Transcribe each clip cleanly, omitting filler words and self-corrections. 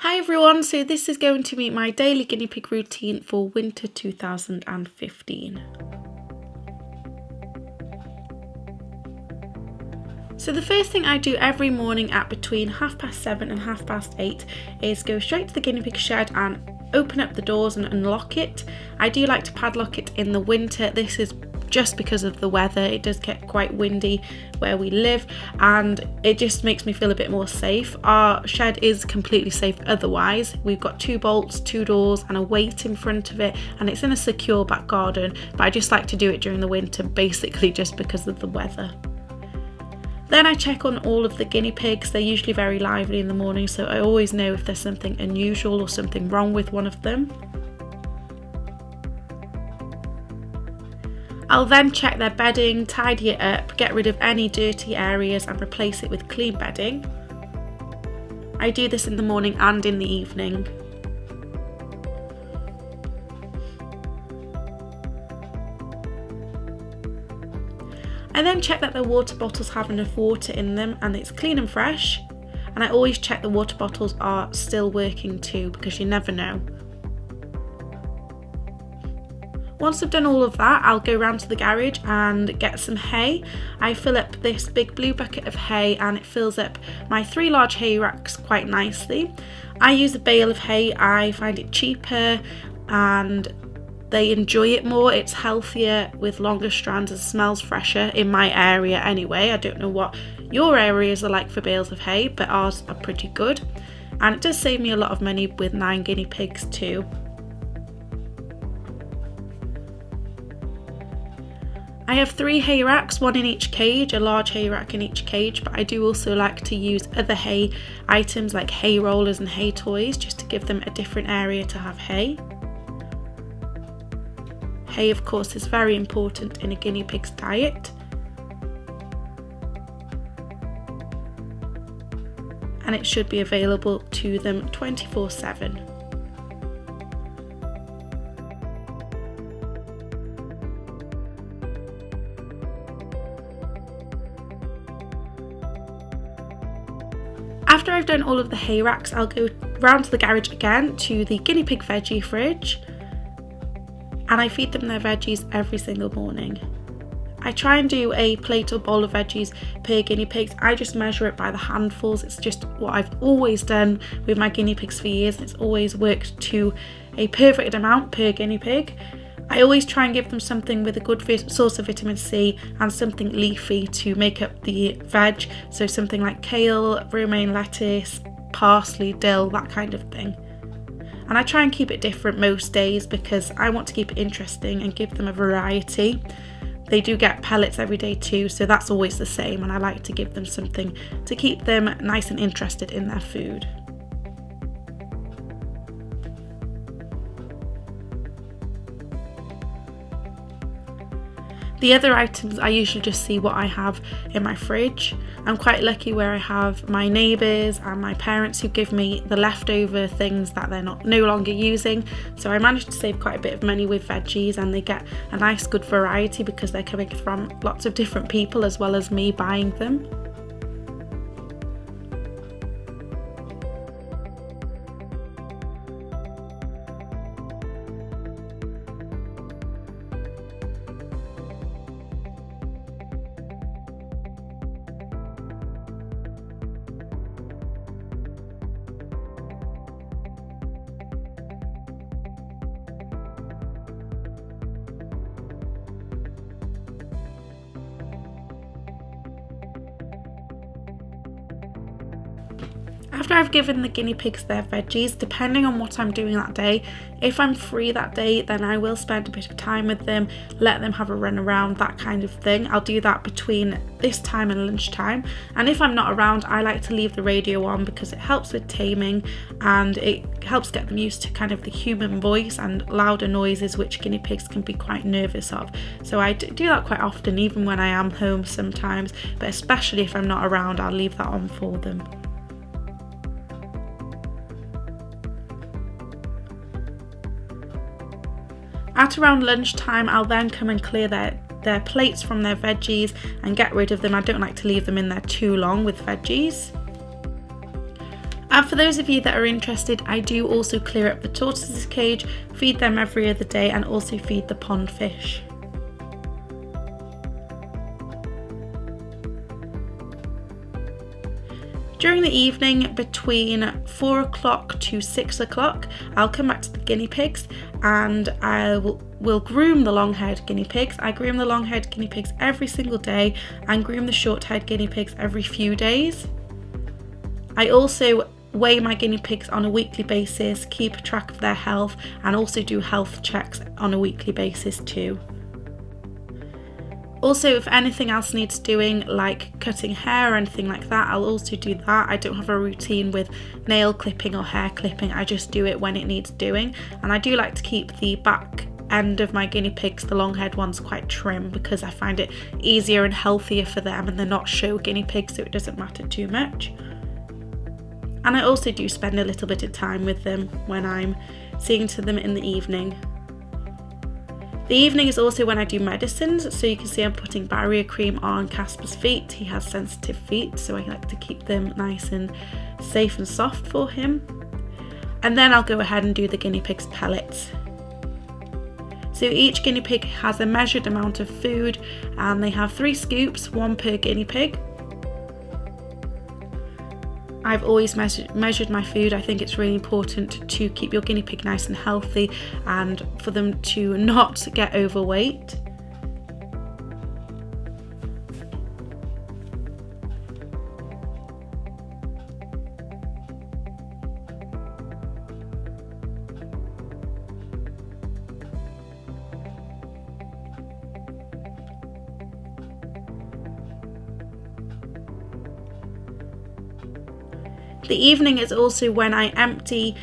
Hi everyone, so this is going to be my daily guinea pig routine for winter 2015. So the first thing I do every morning at between 7:30 and 8:30 is go straight to the guinea pig shed and open up the doors and unlock it. I do like to padlock it in the winter. This is just because of the weather. It does get quite windy where we live and it just makes me feel a bit more safe. Our shed is completely safe otherwise. We've got 2 bolts, 2 doors and a weight in front of it, and it's in a secure back garden, but I just like to do it during the winter basically just because of the weather. Then I check on all of the guinea pigs. They're usually very lively in the morning, so I always know if there's something unusual or something wrong with one of them. I'll then check their bedding, tidy it up, get rid of any dirty areas and replace it with clean bedding. I do this in the morning and in the evening. I then check that their water bottles have enough water in them and it's clean and fresh. And I always check the water bottles are still working too, because you never know. Once I've done all of that, I'll go round to the garage and get some hay. I fill up this big blue bucket of hay and it fills up my 3 large hay racks quite nicely. I use a bale of hay. I find it cheaper and they enjoy it more. It's healthier with longer strands and smells fresher in my area anyway. I don't know what your areas are like for bales of hay, but ours are pretty good. And it does save me a lot of money with 9 guinea pigs too. I have 3 hay racks, 1 in each cage, a large hay rack in each cage, but I do also like to use other hay items like hay rollers and hay toys just to give them a different area to have hay. Hay, of course, is very important in a guinea pig's diet. And it should be available to them 24/7. After I've done all of the hay racks, I'll go round to the garage again to the guinea pig veggie fridge and I feed them their veggies every single morning. I try and do a plate or bowl of veggies per guinea pigs. I just measure it by the handfuls. It's just what I've always done with my guinea pigs for years. It's always worked to a perfect amount per guinea pig. I always try and give them something with a good source of vitamin C and something leafy to make up the veg, so something like kale, romaine lettuce, parsley, dill, that kind of thing. And I try and keep it different most days because I want to keep it interesting and give them a variety. They do get pellets every day too, so that's always the same, and I like to give them something to keep them nice and interested in their food. The other items, I usually just see what I have in my fridge. I'm quite lucky where I have my neighbours and my parents who give me the leftover things that they're no longer using. So I managed to save quite a bit of money with veggies, and they get a nice good variety because they're coming from lots of different people as well as me buying them. After I've given the guinea pigs their veggies, depending on what I'm doing that day, if I'm free that day, then I will spend a bit of time with them, let them have a run around, that kind of thing. I'll do that between this time and lunchtime. And if I'm not around, I like to leave the radio on because it helps with taming and it helps get them used to kind of the human voice and louder noises, which guinea pigs can be quite nervous of. So I do that quite often, even when I am home sometimes, but especially if I'm not around, I'll leave that on for them. At around lunchtime, I'll then come and clear their plates from their veggies and get rid of them. I don't like to leave them in there too long with veggies. And for those of you that are interested, I do also clear up the tortoises cage, feed them every other day, and also feed the pond fish. During the evening between 4 o'clock to 6 o'clock, I'll come back to the guinea pigs and I will groom the long-haired guinea pigs. I groom the long-haired guinea pigs every single day and groom the short-haired guinea pigs every few days. I also weigh my guinea pigs on a weekly basis, keep track of their health, and also do health checks on a weekly basis too. Also, if anything else needs doing, like cutting hair or anything like that, I'll also do that. I don't have a routine with nail clipping or hair clipping, I just do it when it needs doing. And I do like to keep the back end of my guinea pigs, the long-haired ones, quite trim because I find it easier and healthier for them, and they're not show guinea pigs, so it doesn't matter too much. And I also do spend a little bit of time with them when I'm seeing to them in the evening. The evening is also when I do medicines, so you can see I'm putting barrier cream on Casper's feet. He has sensitive feet, so I like to keep them nice and safe and soft for him. And then I'll go ahead and do the guinea pig's pellets. So each guinea pig has a measured amount of food and they have 3 scoops, 1 per guinea pig. I've always measured my food. I think it's really important to keep your guinea pig nice and healthy and for them to not get overweight. The evening is also when I empty,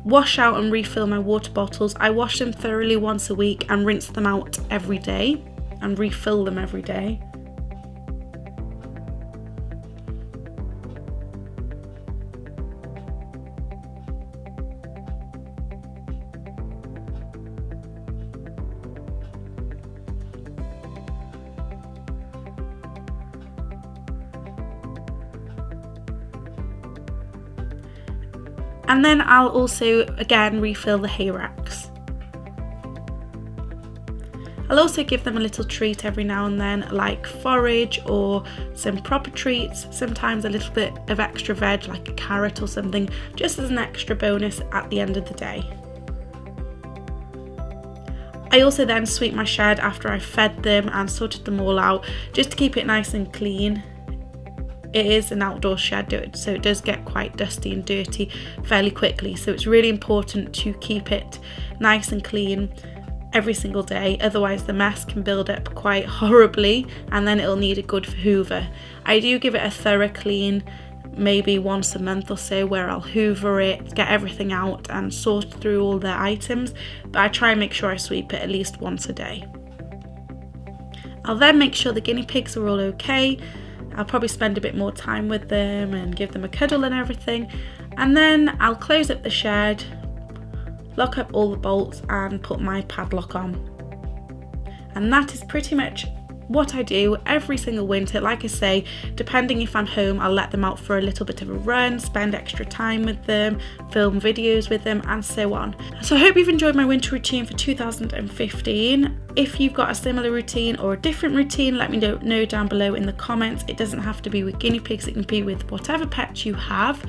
wash out and refill my water bottles. I wash them thoroughly once a week and rinse them out every day and refill them every day. And then I'll also again refill the hay racks. I'll also give them a little treat every now and then, like forage or some proper treats, sometimes a little bit of extra veg like a carrot or something, just as an extra bonus at the end of the day. I also then sweep my shed after I've fed them and sorted them all out, just to keep it nice and clean. It is an outdoor shed, so it does get quite dusty and dirty fairly quickly, so it's really important to keep it nice and clean every single day, otherwise the mess can build up quite horribly and then it'll need a good hoover. I do give it a thorough clean maybe once a month or so, where I'll hoover it, get everything out and sort through all the items, but I try and make sure I sweep it at least once a day. I'll then make sure the guinea pigs are all okay. I'll probably spend a bit more time with them and give them a cuddle and everything, and then I'll close up the shed, lock up all the bolts and put my padlock on. And that is pretty much what I do every single winter. Like I say, depending if I'm home, I'll let them out for a little bit of a run, spend extra time with them, film videos with them and so on. So I hope you've enjoyed my winter routine for 2015. If you've got a similar routine or a different routine, let me know down below in the comments. It doesn't have to be with guinea pigs, it can be with whatever pets you have.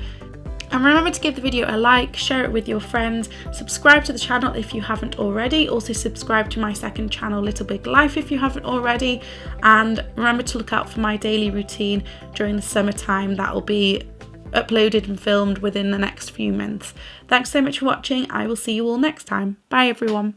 And remember to give the video a like, share it with your friends, subscribe to the channel if you haven't already. Also subscribe to my second channel, Little Big Life, if you haven't already. And remember to look out for my daily routine during the summertime. That will be uploaded and filmed within the next few months. Thanks so much for watching. I will see you all next time. Bye everyone.